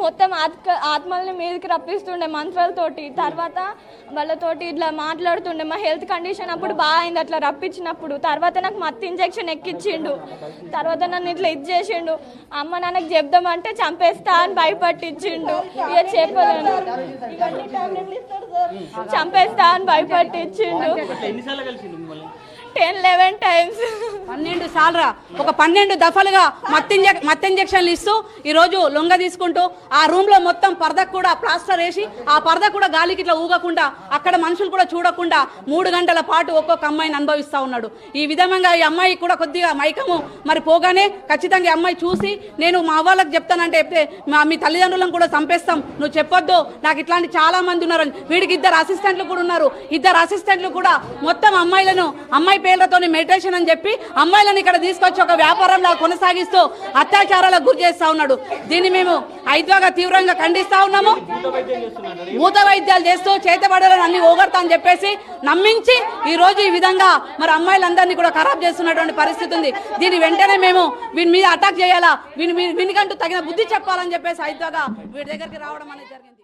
మొత్తం ఆత్మల్ని మీదకి రప్పిస్తుండే మంత్రాలతోటి. తర్వాత వాళ్ళతోటి ఇట్లా మాట్లాడుతుండే. మా హెల్త్ కండిషన్ అప్పుడు బాగా అయింది అట్లా రప్పించినప్పుడు. తర్వాత నాకు మత్తు ఇంజెక్షన్ ఎక్కించిండు. తర్వాత నన్ను ఇట్లా ఇది చేసిండు. అమ్మ నాన్నకి చెప్దామంటే చంపేస్తా అని భయపట్టించిండు. ఇక చెప్పలేను, చంపేస్తా అని భయపట్టించిండు. 10-11 టైమ్స్ 12 సార్లు ఒక 12 దఫలుగా మత్తు ఇంజక్షన్లు ఇస్తూ ఈరోజు లొంగ తీసుకుంటూ ఆ రూమ్ లో మొత్తం పరదకు కూడా ప్లాస్టర్ వేసి ఆ పరద కూడా గాలికి ఇట్లా ఊగకుండా అక్కడ మనుషులు కూడా చూడకుండా 3 గంటల పాటు ఒక్కొక్క అమ్మాయిని అనుభవిస్తూ ఉన్నాడు. ఈ విధంగా ఈ అమ్మాయి కూడా కొద్దిగా మైకము మరి పోగానే ఖచ్చితంగా ఈ అమ్మాయి చూసి నేను మా వాళ్ళకి చెప్తానంటే చెప్తే మీ తల్లిదండ్రులను కూడా చంపేస్తాం, నువ్వు చెప్పొద్దు, నాకు ఇట్లాంటి చాలా మంది ఉన్నారు. వీడికి 2 అసిస్టెంట్లు కూడా ఉన్నారు. 2 అసిస్టెంట్లు కూడా మొత్తం అమ్మాయి పేర్లతో మెడిటేషన్ అని చెప్పి అమ్మాయిలను ఇక్కడ తీసుకొచ్చి ఒక వ్యాపారంలా కొనసాగిస్తూ అత్యాచారాలకు గురి చేస్తా ఉన్నాడు. దీన్ని మేము ఐద్వాగా తీవ్రంగా ఖండిస్తా ఉన్నాము. భూత వైద్యాలు చేస్తూ చేతబడాలని అన్ని ఓగడతా అని చెప్పేసి నమ్మించి ఈ రోజు ఈ విధంగా మరి అమ్మాయిలందరినీ కూడా ఖరాబ్ చేస్తున్నటువంటి పరిస్థితి ఉంది. దీని వెంటనే మేము వీని మీద అటాక్ చేయాలా, వీనికంటూ తగిన బుద్ధి చెప్పాలని చెప్పేసి ఐద్వాగా వీడి దగ్గరికి రావడం అనేది జరిగింది.